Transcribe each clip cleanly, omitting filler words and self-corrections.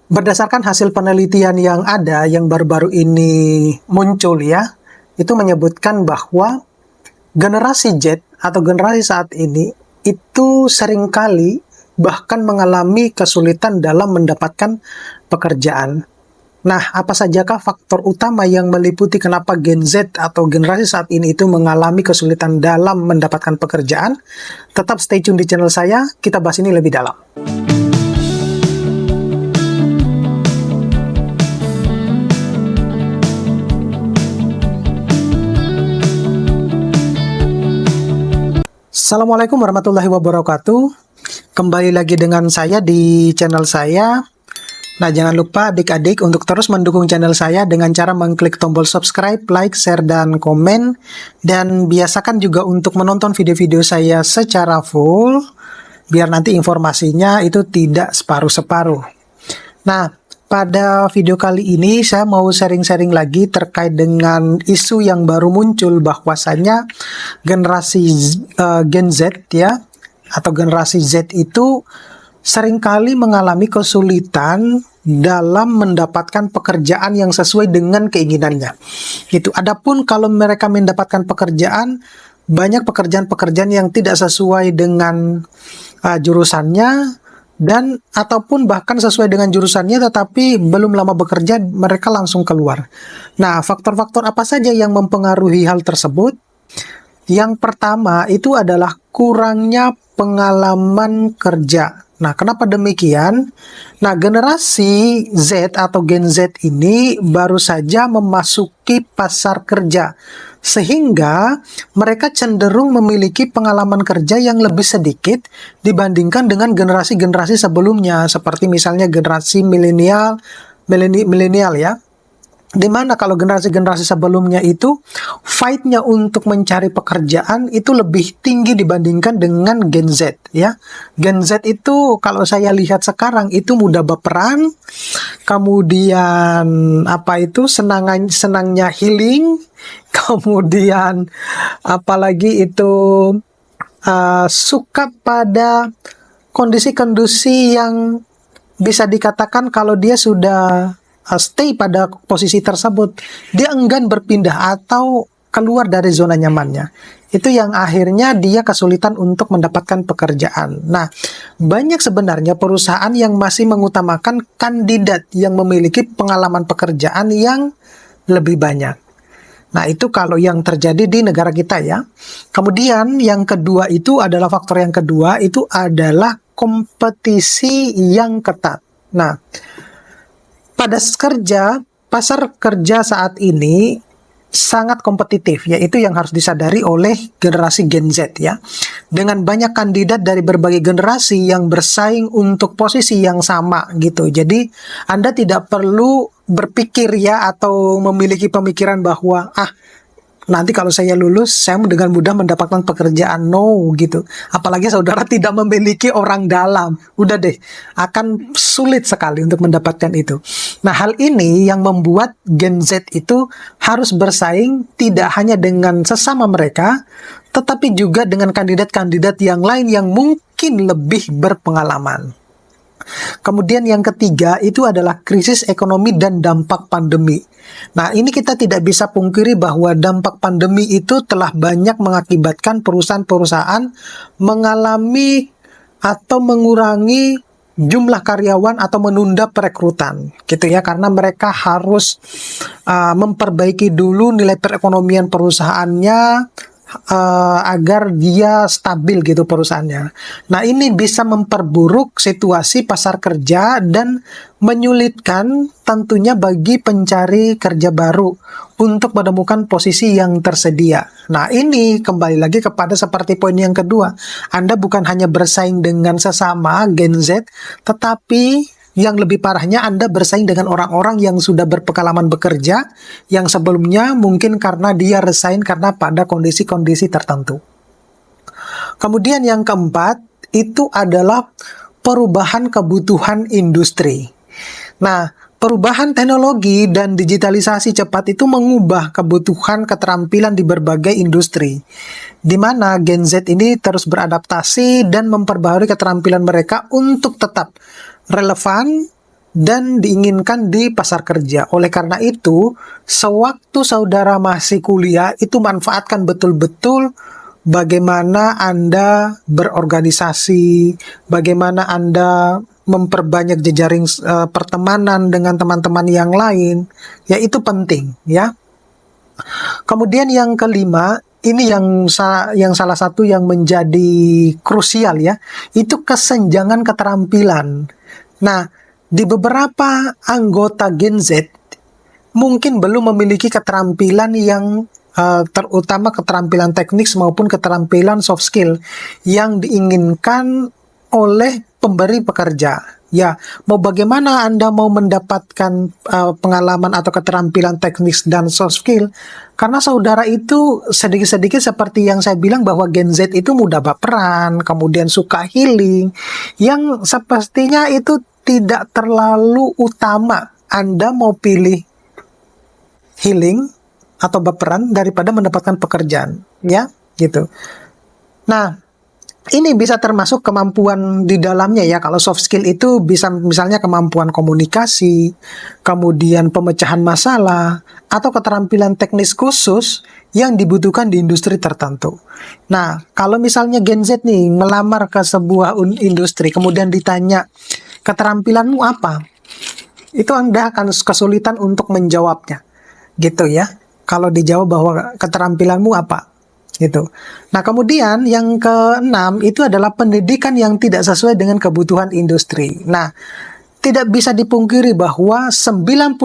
Berdasarkan hasil penelitian yang ada, yang baru-baru ini muncul ya, itu menyebutkan bahwa generasi Z atau generasi saat ini itu seringkali bahkan mengalami kesulitan dalam mendapatkan pekerjaan. Nah, apa sajakah faktor utama yang meliputi kenapa Gen Z atau generasi saat ini itu mengalami kesulitan dalam mendapatkan pekerjaan? Tetap stay tune di channel saya, kita bahas ini lebih dalam. Assalamualaikum warahmatullahi wabarakatuh. Kembali lagi dengan saya di channel saya. Nah, jangan lupa adik-adik untuk terus mendukung channel saya dengan cara mengklik tombol subscribe, like, share, dan komen. Dan biasakan juga untuk menonton video-video saya secara full, biar nanti informasinya itu tidak separuh-separuh. Nah, pada video kali ini saya mau sharing-sharing lagi terkait dengan isu yang baru muncul bahwasanya generasi Gen Z ya, atau generasi Z itu seringkali mengalami kesulitan dalam mendapatkan pekerjaan yang sesuai dengan keinginannya. Gitu. Adapun kalau mereka mendapatkan pekerjaan, banyak pekerjaan-pekerjaan yang tidak sesuai dengan jurusannya, dan ataupun bahkan sesuai dengan jurusannya tetapi belum lama bekerja mereka langsung keluar. Nah, faktor-faktor apa saja yang mempengaruhi hal tersebut? Yang pertama itu adalah kurangnya pengalaman kerja. Nah, kenapa demikian? Nah, generasi Z atau Gen Z ini baru saja memasuki pasar kerja, sehingga mereka cenderung memiliki pengalaman kerja yang lebih sedikit dibandingkan dengan generasi-generasi sebelumnya, seperti misalnya generasi milenial ya. Dimana kalau generasi-generasi sebelumnya itu fight-nya untuk mencari pekerjaan itu lebih tinggi dibandingkan dengan Gen Z ya. Gen Z itu kalau saya lihat sekarang itu mudah baperan, kemudian senangnya healing, kemudian apalagi itu suka pada kondisi-kondisi yang bisa dikatakan kalau dia sudah stay pada posisi tersebut, dia enggan berpindah atau keluar dari zona nyamannya. Itu yang akhirnya dia kesulitan untuk mendapatkan pekerjaan. Nah, banyak sebenarnya perusahaan yang masih mengutamakan kandidat yang memiliki pengalaman pekerjaan yang lebih banyak. Nah, itu kalau yang terjadi di negara kita ya. Kemudian yang kedua itu adalah faktor yang kedua itu adalah kompetisi yang ketat. Nah, pada pasar kerja saat ini sangat kompetitif, yaitu yang harus disadari oleh generasi Gen Z ya. Dengan banyak kandidat dari berbagai generasi yang bersaing untuk posisi yang sama gitu. Jadi Anda tidak perlu berpikir ya atau memiliki pemikiran bahwa nanti kalau saya lulus, saya dengan mudah mendapatkan pekerjaan. No, gitu. Apalagi saudara tidak memiliki orang dalam. Udah deh, akan sulit sekali untuk mendapatkan itu. Nah, hal ini yang membuat Gen Z itu harus bersaing tidak hanya dengan sesama mereka, tetapi juga dengan kandidat-kandidat yang lain yang mungkin lebih berpengalaman. Kemudian yang ketiga itu adalah krisis ekonomi dan dampak pandemi. Nah, ini kita tidak bisa pungkiri bahwa dampak pandemi itu telah banyak mengakibatkan perusahaan-perusahaan mengalami atau mengurangi jumlah karyawan atau menunda perekrutan gitu ya, karena mereka harus memperbaiki dulu nilai perekonomian perusahaannya agar dia stabil gitu perusahaannya. Nah, ini bisa memperburuk situasi pasar kerja dan menyulitkan tentunya bagi pencari kerja baru untuk menemukan posisi yang tersedia. Nah, ini kembali lagi kepada seperti poin yang kedua. Anda bukan hanya bersaing dengan sesama Gen Z, tetapi yang lebih parahnya Anda bersaing dengan orang-orang yang sudah berpengalaman bekerja, yang sebelumnya mungkin karena dia resign karena pada kondisi-kondisi tertentu. Kemudian yang keempat, itu adalah perubahan kebutuhan industri. Nah, perubahan teknologi dan digitalisasi cepat itu mengubah kebutuhan keterampilan di berbagai industri, di mana Gen Z ini terus beradaptasi dan memperbaharui keterampilan mereka untuk tetap relevan dan diinginkan di pasar kerja. Oleh karena itu, sewaktu saudara masih kuliah, itu manfaatkan betul-betul bagaimana Anda berorganisasi, bagaimana Anda memperbanyak jejaring pertemanan dengan teman-teman yang lain. Ya, itu penting, ya. Kemudian yang kelima, ini yang salah satu yang menjadi krusial, ya, itu kesenjangan keterampilan. Nah, di beberapa anggota Gen Z mungkin belum memiliki keterampilan yang terutama keterampilan teknis maupun keterampilan soft skill yang diinginkan oleh pemberi pekerja. Ya, mau bagaimana Anda mau mendapatkan pengalaman atau keterampilan teknis dan soft skill? Karena saudara itu sedikit-sedikit seperti yang saya bilang bahwa Gen Z itu mudah baperan, kemudian suka healing, yang sepertinya itu tidak terlalu utama Anda mau pilih healing atau baperan daripada mendapatkan pekerjaan, ya, gitu. Nah, ini bisa termasuk kemampuan di dalamnya, ya. Kalau soft skill itu bisa misalnya kemampuan komunikasi, kemudian pemecahan masalah, atau keterampilan teknis khusus yang dibutuhkan di industri tertentu. Nah, kalau misalnya Gen Z nih melamar ke sebuah industri, kemudian ditanya, keterampilanmu apa? Itu Anda akan kesulitan untuk menjawabnya, gitu ya. Kalau dijawab bahwa keterampilanmu apa? Gitu. Nah, kemudian yang keenam itu adalah pendidikan yang tidak sesuai dengan kebutuhan industri. Nah, tidak bisa dipungkiri bahwa 90%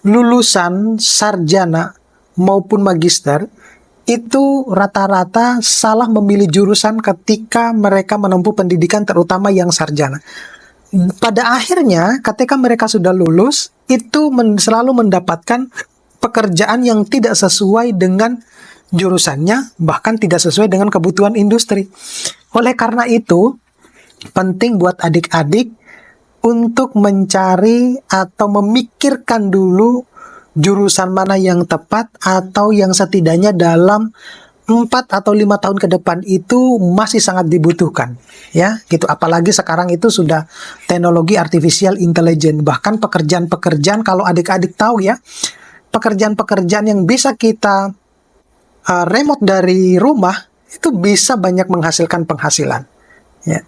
lulusan sarjana maupun magister itu rata-rata salah memilih jurusan ketika mereka menempuh pendidikan terutama yang sarjana. Pada akhirnya, ketika mereka sudah lulus, itu selalu mendapatkan pekerjaan yang tidak sesuai dengan jurusannya, bahkan tidak sesuai dengan kebutuhan industri. Oleh karena itu, penting buat adik-adik untuk mencari atau memikirkan dulu jurusan mana yang tepat atau yang setidaknya dalam 4 atau 5 tahun ke depan itu masih sangat dibutuhkan, ya, gitu. Apalagi sekarang itu sudah teknologi artificial intelligence, bahkan pekerjaan-pekerjaan, kalau adik-adik tahu, ya, pekerjaan-pekerjaan yang bisa kita remote dari rumah itu bisa banyak menghasilkan penghasilan, ya.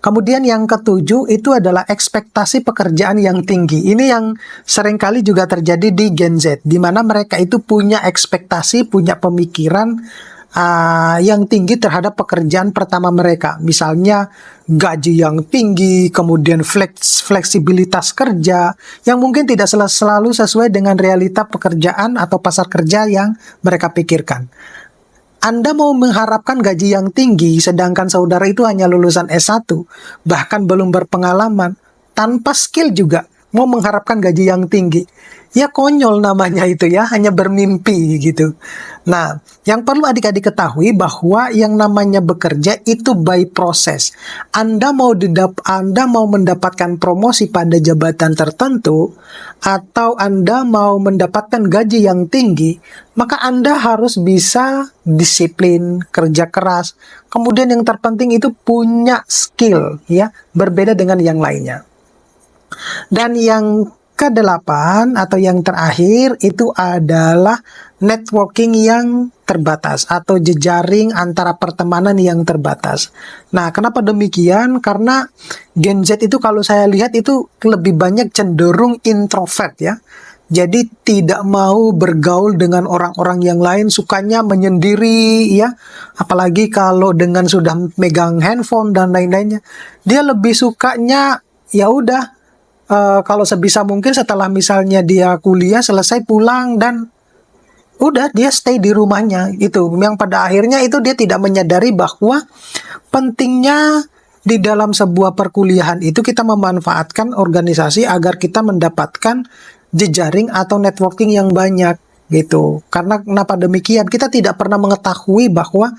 Kemudian yang ketujuh itu adalah ekspektasi pekerjaan yang tinggi. Ini yang seringkali juga terjadi di Gen Z, di mana mereka itu punya ekspektasi, punya pemikiran yang tinggi terhadap pekerjaan pertama mereka. Misalnya gaji yang tinggi, kemudian fleksibilitas kerja yang mungkin tidak selalu sesuai dengan realita pekerjaan atau pasar kerja yang mereka pikirkan. Anda mau mengharapkan gaji yang tinggi, sedangkan saudara itu hanya lulusan S1, bahkan belum berpengalaman, tanpa skill juga, mau mengharapkan gaji yang tinggi. Ya konyol namanya itu, ya, hanya bermimpi gitu. Nah, yang perlu adik-adik ketahui bahwa yang namanya bekerja itu by proses. Anda mau mendapatkan promosi pada jabatan tertentu, atau Anda mau mendapatkan gaji yang tinggi, maka Anda harus bisa disiplin, kerja keras. Kemudian yang terpenting itu punya skill, ya, berbeda dengan yang lainnya. Dan yang kedelapan atau yang terakhir itu adalah networking yang terbatas atau jejaring antara pertemanan yang terbatas. Nah, kenapa demikian? Karena Gen Z itu kalau saya lihat itu lebih banyak cenderung introvert, ya. Jadi tidak mau bergaul dengan orang-orang yang lain, sukanya menyendiri, ya. Apalagi kalau dengan sudah megang handphone dan lain-lainnya. Dia lebih sukanya ya udah kalau sebisa mungkin setelah misalnya dia kuliah selesai pulang dan udah dia stay di rumahnya itu. Yang pada akhirnya itu dia tidak menyadari bahwa pentingnya di dalam sebuah perkuliahan itu kita memanfaatkan organisasi agar kita mendapatkan jejaring atau networking yang banyak gitu. Karena kenapa demikian? Kita tidak pernah mengetahui bahwa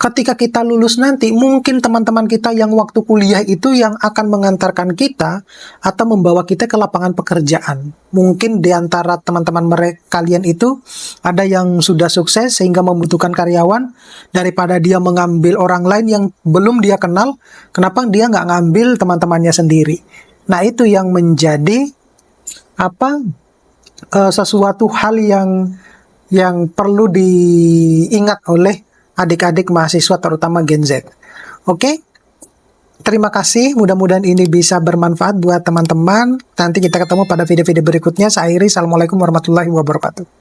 ketika kita lulus nanti, mungkin teman-teman kita yang waktu kuliah itu yang akan mengantarkan kita atau membawa kita ke lapangan pekerjaan. Mungkin di antara teman-teman kalian itu ada yang sudah sukses sehingga membutuhkan karyawan, daripada dia mengambil orang lain yang belum dia kenal, kenapa dia nggak ngambil teman-temannya sendiri? Nah, itu yang menjadi sesuatu hal yang perlu diingat oleh adik-adik mahasiswa terutama Gen Z. Oke? Terima kasih, mudah-mudahan ini bisa bermanfaat buat teman-teman. Nanti kita ketemu pada video-video berikutnya. Saya Iri, Assalamualaikum warahmatullahi wabarakatuh.